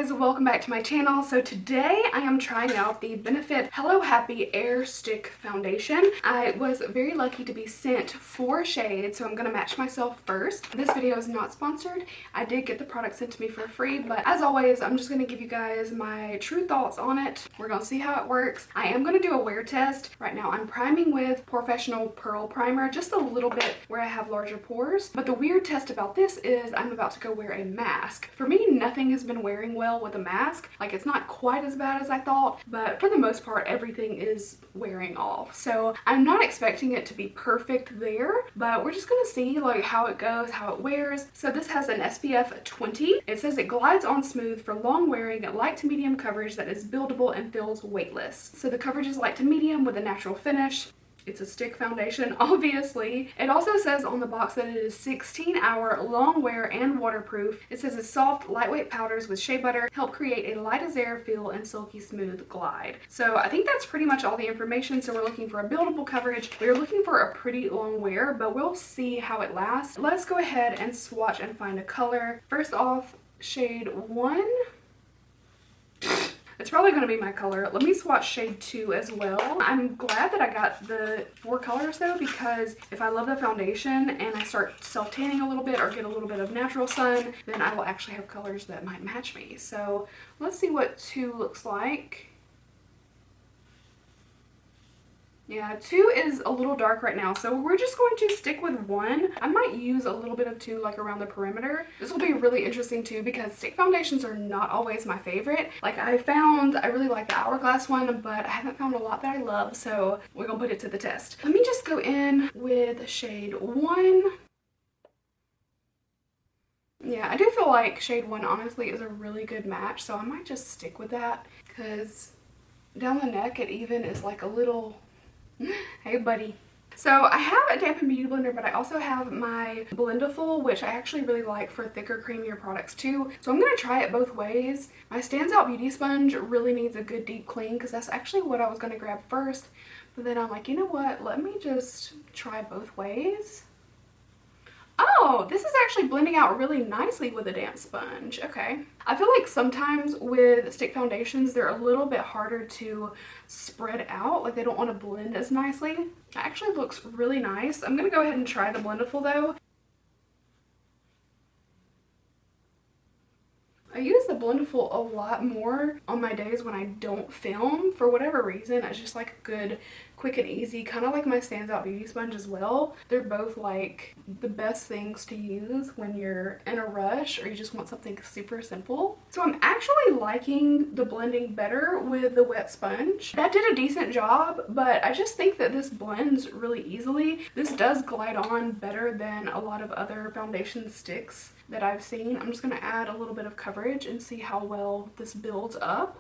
guys, welcome back to my channel. So today I am trying out the Benefit Hello Happy Air Stick Foundation. I was very lucky to be sent 4 shades, so I'm going to match myself first. This video is not sponsored. I did get the product sent to me for free, but as always, I'm just going to give you guys my true thoughts on it. We're going to see how it works. I am going to do a wear test. Right now I'm priming with Professional Pearl Primer, just a little bit where I have larger pores. But the weird test about this is I'm about to go wear a mask. For me, nothing has been wearing well with a mask. Like, it's not quite as bad as I thought, but for the most part everything is wearing off. So I'm not expecting it to be perfect there, but we're just gonna see like how it goes, how it wears. So this has an SPF 20. It says it glides on smooth for long wearing, light to medium coverage that is buildable and feels weightless. So the coverage is light to medium with a natural finish. It's a stick foundation, obviously. It also says on the box that it is 16-hour long wear and waterproof. It says it's soft, lightweight powders with shea butter help create a light as air feel and silky smooth glide. So I think that's pretty much all the information. So we're looking for a buildable coverage. We're looking for a pretty long wear, but we'll see how it lasts. Let's go ahead and swatch and find a color. First off, shade 1. It's probably going to be my color. Let me swatch shade 2 as well. I'm glad that I got the 4 colors though, because if I love the foundation and I start self-tanning a little bit or get a little bit of natural sun, then I will actually have colors that might match me. So let's see what 2 looks like. Yeah, 2 is a little dark right now, so we're just going to stick with 1. I might use a little bit of 2 like around the perimeter. This will be really interesting too because stick foundations are not always my favorite. Like, I really like the Hourglass one, but I haven't found a lot that I love, so we're gonna put it to the test. Let me just go in with shade 1. Yeah, I do feel like shade 1 honestly is a really good match, so I might just stick with that because down the neck it even is like a little... Hey buddy. So I have a dampened beauty blender, but I also have my Blendiful, which I actually really like for thicker, creamier products too. So I'm going to try it both ways. My Stands Out Beauty Sponge really needs a good deep clean because that's actually what I was going to grab first. But then I'm like, you know what? Let me just try both ways. Oh, this is actually blending out really nicely with a damp sponge. Okay. I feel like sometimes with stick foundations, they're a little bit harder to spread out. Like, they don't want to blend as nicely. It actually looks really nice. I'm going to go ahead and try the Blendiful though. I use the Blendiful a lot more on my days when I don't film. For whatever reason, it's just like a good, quick and easy, kind of like my Stands Out Beauty Sponge as well. They're both like the best things to use when you're in a rush or you just want something super simple. So I'm actually liking the blending better with the wet sponge. That did a decent job, but I just think that this blends really easily. This does glide on better than a lot of other foundation sticks that I've seen. I'm just going to add a little bit of coverage and see how well this builds up.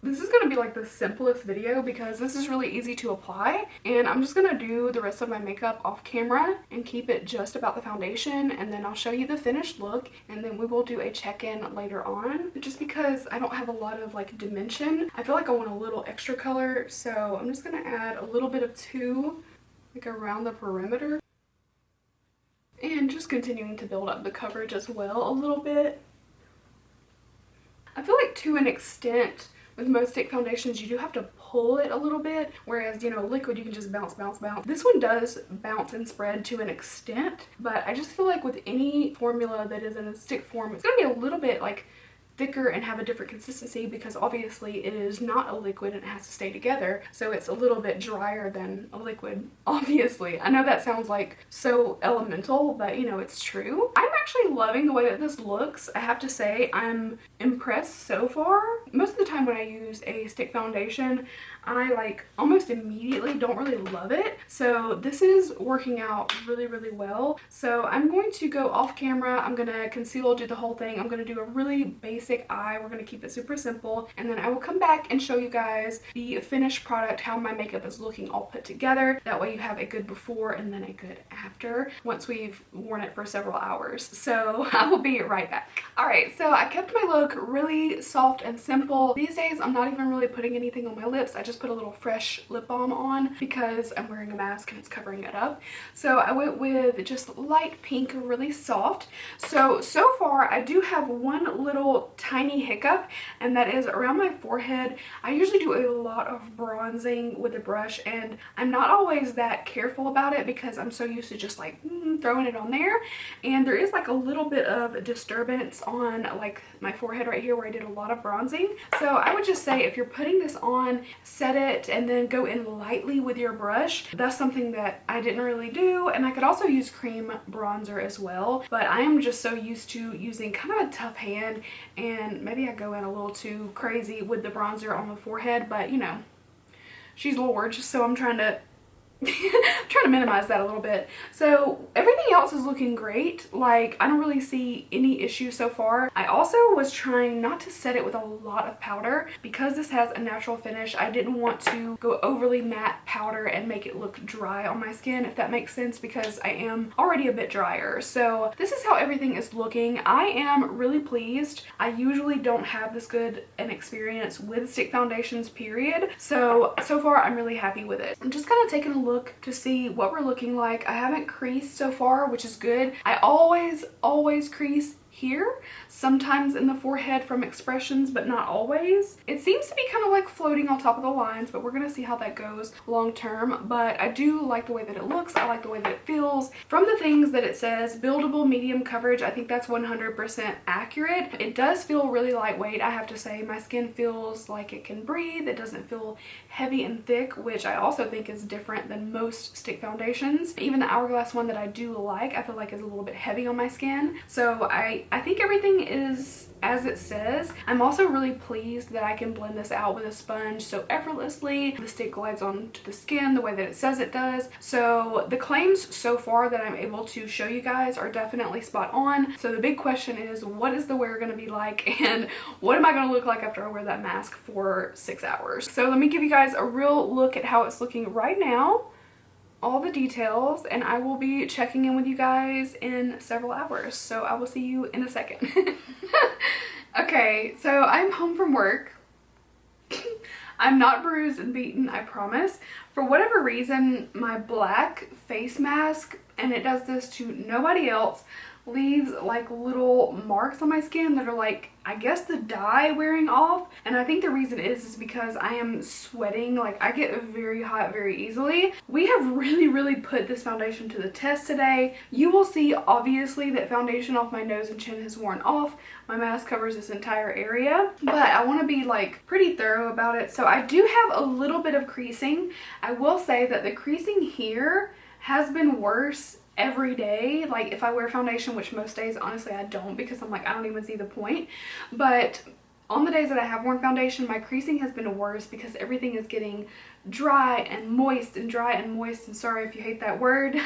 This is going to be like the simplest video because this is really easy to apply, and I'm just going to do the rest of my makeup off camera and keep it just about the foundation, and then I'll show you the finished look, and then we will do a check-in later on. Just because I don't have a lot of like dimension, I feel like I want a little extra color, so I'm just going to add a little bit of 2 like around the perimeter and just continuing to build up the coverage as well a little bit. I feel like to an extent with most stick foundations, you do have to pull it a little bit, whereas, you know, liquid, you can just bounce, bounce, bounce. This one does bounce and spread to an extent, but I just feel like with any formula that is in a stick form, it's going to be a little bit like thicker and have a different consistency because obviously it is not a liquid and it has to stay together, so it's a little bit drier than a liquid, obviously. I know that sounds like so elemental, but you know, it's true. I'm actually loving the way that this looks. I have to say, I'm impressed so far. Most of the time when I use a stick foundation, I like almost immediately don't really love it. So this is working out really, really well. So I'm going to go off camera. I'm going to conceal, do the whole thing. I'm going to do a really basic basic eye. We're going to keep it super simple, and then I will come back and show you guys the finished product, how my makeup is looking all put together. That way you have a good before and then a good after once we've worn it for several hours. So I will be right back. Alright, so I kept my look really soft and simple. These days I'm not even really putting anything on my lips. I just put a little fresh lip balm on because I'm wearing a mask and it's covering it up. So I went with just light pink, really soft. So far I do have one little tiny hiccup, and that is around my forehead. I usually do a lot of bronzing with a brush, and I'm not always that careful about it because I'm so used to just like throwing it on there, and there is like a little bit of disturbance on like my forehead right here where I did a lot of bronzing. So I would just say if you're putting this on, set it and then go in lightly with your brush. That's something that I didn't really do, and I could also use cream bronzer as well, but I am just so used to using kind of a tough hand, and maybe I go in a little too crazy with the bronzer on the forehead, but you know, she's large, so I'm trying to minimize that a little bit. So everything else is looking great. Like, I don't really see any issues so far. I also was trying not to set it with a lot of powder because this has a natural finish. I didn't want to go overly matte powder and make it look dry on my skin, if that makes sense, because I am already a bit drier. So this is how everything is looking. I am really pleased. I usually don't have this good an experience with stick foundations, period. So far I'm really happy with it. I'm just kind of taking a look to see what we're looking like. I haven't creased so far, which is good. I always crease here, sometimes in the forehead from expressions, but not always. It seems to be kind of like floating on top of the lines, but we're gonna see how that goes long term. But I do like the way that it looks. I like the way that it feels. From the things that it says, buildable medium coverage, I think that's 100% accurate. It does feel really lightweight, I have to say. My skin feels like it can breathe. It doesn't feel heavy and thick, which I also think is different than most stick foundations. Even the Hourglass one that I do like, I feel like is a little bit heavy on my skin. So I think everything is as it says. I'm also really pleased that I can blend this out with a sponge so effortlessly. The stick glides onto the skin the way that it says it does. So the claims so far that I'm able to show you guys are definitely spot on. So the big question is, what is the wear going to be like, and what am I going to look like after I wear that mask for 6 hours? So let me give you guys a real look at how it's looking right now, all the details, and I will be checking in with you guys in several hours. So I will see you in a second. Okay, so I'm home from work. I'm not bruised and beaten, I promise. For whatever reason, my black face mask, and it does this to nobody else, leaves like little marks on my skin that are like, I guess, the dye wearing off. And I think the reason is because I am sweating. Like, I get very hot very easily. We have really put this foundation to the test today. You will see obviously that foundation off my nose and chin has worn off. My mask covers this entire area, but I want to be like pretty thorough about it. So I do have a little bit of creasing. I will say that the creasing here has been worse every day. Like, if I wear foundation, which most days honestly I don't, because I'm like, I don't even see the point, but on the days that I have worn foundation, my creasing has been worse because everything is getting dry and moist and dry and moist. And sorry if you hate that word,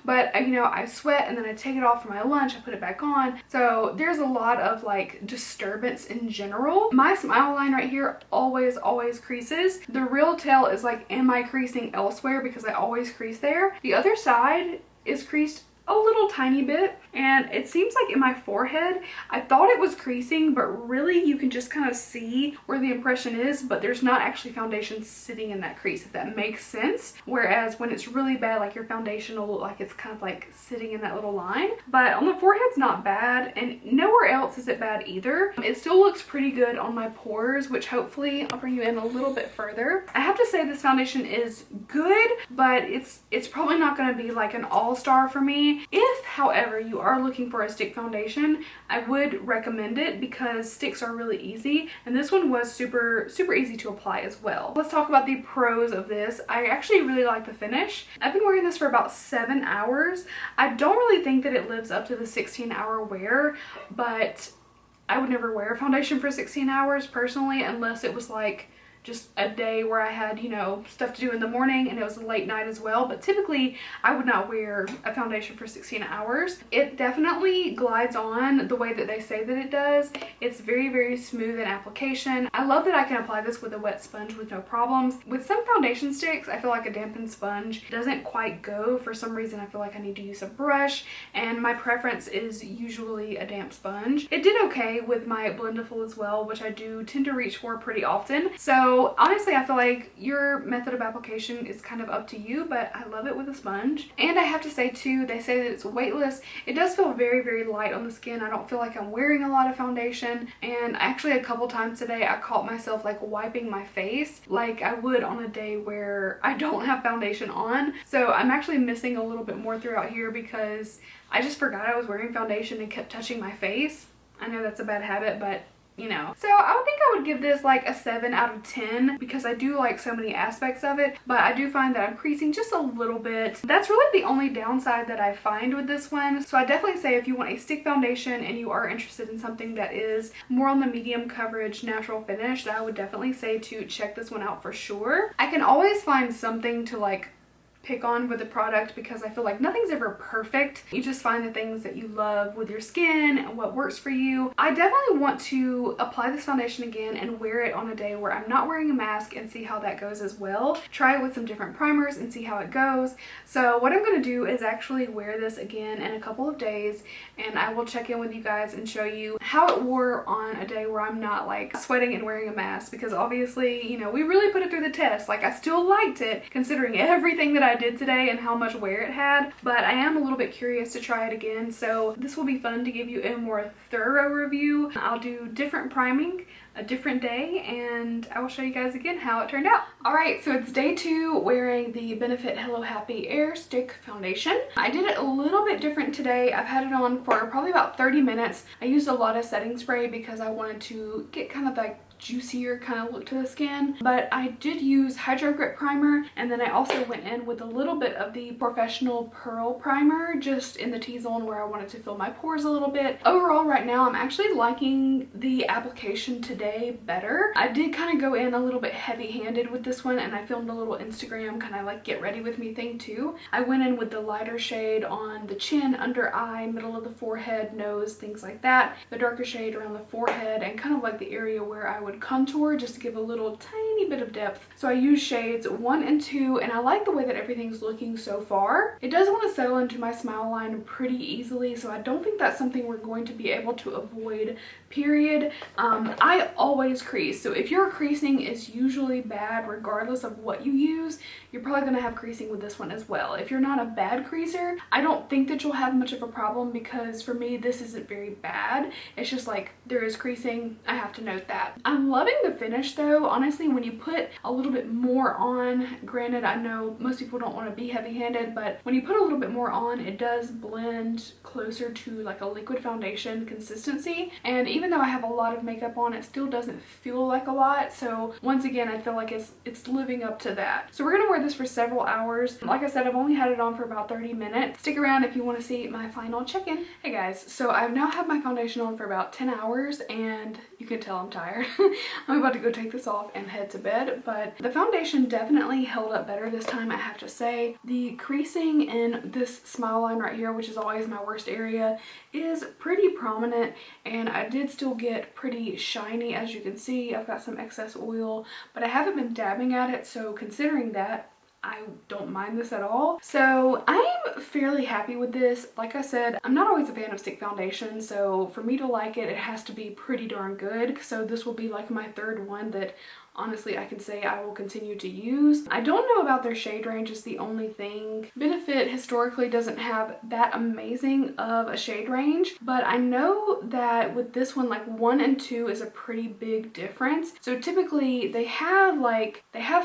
but you know, I sweat and then I take it off for my lunch, I put it back on. So there's a lot of like disturbance in general. My smile line right here always creases. The real tell is like, am I creasing elsewhere? Because I always crease there. The other side is creased a little tiny bit, and it seems like in my forehead I thought it was creasing, but really you can just kind of see where the impression is, but there's not actually foundation sitting in that crease, if that makes sense. Whereas when it's really bad, like your foundation will look like it's kind of like sitting in that little line. But on the forehead's not bad, and nowhere else is it bad either. It still looks pretty good on my pores, which hopefully I'll bring you in a little bit further. I have to say this foundation is good, but it's probably not going to be like an all-star for me. If, however, you are looking for a stick foundation, I would recommend it because sticks are really easy, and this one was super easy to apply as well. Let's talk about the pros of this. I actually really like the finish. I've been wearing this for about 7 hours. I don't really think that it lives up to the 16-hour wear, but I would never wear foundation for 16 hours personally, unless it was like just a day where I had, you know, stuff to do in the morning and it was a late night as well. But typically I would not wear a foundation for 16 hours. It definitely glides on the way that they say that it does. It's very, very smooth in application. I love that I can apply this with a wet sponge with no problems. With some foundation sticks, I feel like a dampened sponge doesn't quite go. For some reason, I feel like I need to use a brush, and my preference is usually a damp sponge. It did okay with my Blendiful as well, which I do tend to reach for pretty often. So honestly, I feel like your method of application is kind of up to you, but I love it with a sponge. And I have to say too, they say that it's weightless. It does feel very, very light on the skin. I don't feel like I'm wearing a lot of foundation, and actually a couple times today I caught myself like wiping my face like I would on a day where I don't have foundation on. So I'm actually missing a little bit more throughout here because I just forgot I was wearing foundation and kept touching my face. I know that's a bad habit, but you know. So I would think I would give this like a 7 out of 10 because I do like so many aspects of it, but I do find that I'm creasing just a little bit. That's really the only downside that I find with this one. So I definitely say if you want a stick foundation and you are interested in something that is more on the medium coverage natural finish, I would definitely say to check this one out for sure. I can always find something to like pick on with the product because I feel like nothing's ever perfect. You just find the things that you love with your skin and what works for you. I definitely want to apply this foundation again and wear it on a day where I'm not wearing a mask and see how that goes as well. Try it with some different primers and see how it goes. So what I'm going to do is actually wear this again in a couple of days, and I will check in with you guys and show you how it wore on a day where I'm not like sweating and wearing a mask, because obviously, you know, we really put it through the test. Like, I still liked it considering everything that I did today and how much wear it had, but I am a little bit curious to try it again. So this will be fun to give you a more thorough review. I'll do different priming a different day, and I will show you guys again how it turned out. Alright, so it's day 2 wearing the Benefit Hello Happy Air Stick Foundation. I did it a little bit different today. I've had it on for probably about 30 minutes. I used a lot of setting spray because I wanted to get kind of like juicier kind of look to the skin, but I did use Hydro Grip primer, and then I also went in with a little bit of the Professional Pearl primer just in the T-zone where I wanted to fill my pores a little bit. Overall right now I'm actually liking the application today better. I did kind of go in a little bit heavy-handed with this one, and I filmed a little Instagram kind of like get ready with me thing too. I went in with the lighter shade on the chin, under eye, middle of the forehead, nose, things like that, the darker shade around the forehead, and kind of like the area where I would contour just to give a little tiny bit of depth. So I use shades 1 and 2, and I like the way that everything's looking so far. It does want to settle into my smile line pretty easily, so I don't think that's something we're going to be able to avoid, period. I always crease, so if your creasing is usually bad regardless of what you use, you're probably going to have creasing with this one as well. If you're not a bad creaser, I don't think that you'll have much of a problem, because for me this isn't very bad. It's just like there is creasing, I have to note that. I'm loving the finish though. Honestly, when you put a little bit more on, granted I know most people don't want to be heavy-handed, but when you put a little bit more on, it does blend closer to like a liquid foundation consistency. And even though I have a lot of makeup on, it still doesn't feel like a lot. So once again, I feel like it's living up to that. So we're gonna wear this for several hours. Like I said, I've only had it on for about 30 minutes. Stick around if you want to see my final check-in. Hey guys, so I've now had my foundation on for about 10 hours, and you can tell I'm tired. I'm about to go take this off and head to bed, but the foundation definitely held up better this time, I have to say. The creasing in this smile line right here, which is always my worst area, is pretty prominent, and I did still get pretty shiny. As you can see, I've got some excess oil, but I haven't been dabbing at it, so considering that, I don't mind this at all. So I'm fairly happy with this. Like I said, I'm not always a fan of stick foundation, so for me to like it, it has to be pretty darn good. So this will be like my third one that honestly I can say I will continue to use. I don't know about their shade range is the only thing. Benefit historically doesn't have that amazing of a shade range, but I know that with this one, like 1 and 2 is a pretty big difference. So typically they have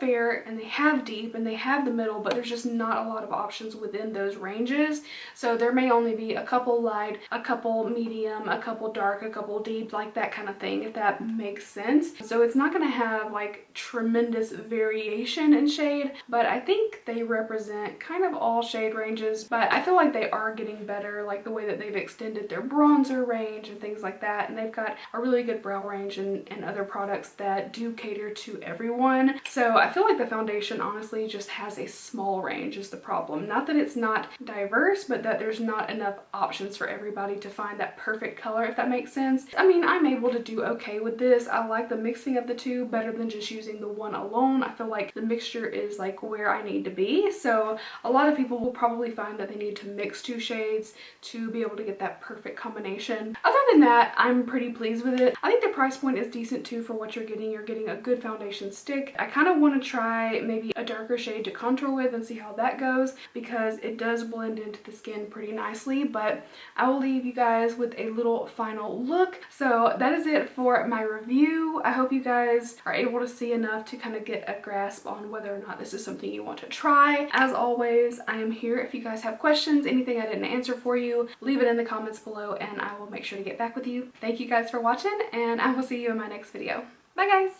fair and they have deep and they have the middle, but there's just not a lot of options within those ranges. So there may only be a couple light, a couple medium, a couple dark, a couple deep, like that kind of thing, if that makes sense. So it's not going to have like tremendous variation in shade, but I think they represent kind of all shade ranges. But I feel like they are getting better, like the way that they've extended their bronzer range and things like that, and they've got a really good brow range and other products that do cater to everyone. So I feel like the foundation honestly just has a small range is the problem. Not that it's not diverse, but that there's not enough options for everybody to find that perfect color, if that makes sense. I mean, I'm able to do okay with this. I like the mixing of the two better than just using the one alone. I feel like the mixture is like where I need to be. So a lot of people will probably find that they need to mix two shades to be able to get that perfect combination. Other than that, I'm pretty pleased with it. I think the price point is decent too for what you're getting. You're getting a good foundation stick. I kind of want to try maybe a darker shade to contour with and see how that goes, because it does blend into the skin pretty nicely. But I will leave you guys with a little final look. So that is it for my review. I hope you guys are able to see enough to kind of get a grasp on whether or not this is something you want to try. As always, I am here if you guys have questions, anything I didn't answer for you, leave it in the comments below and I will make sure to get back with you. Thank you guys for watching, and I will see you in my next video. Bye guys!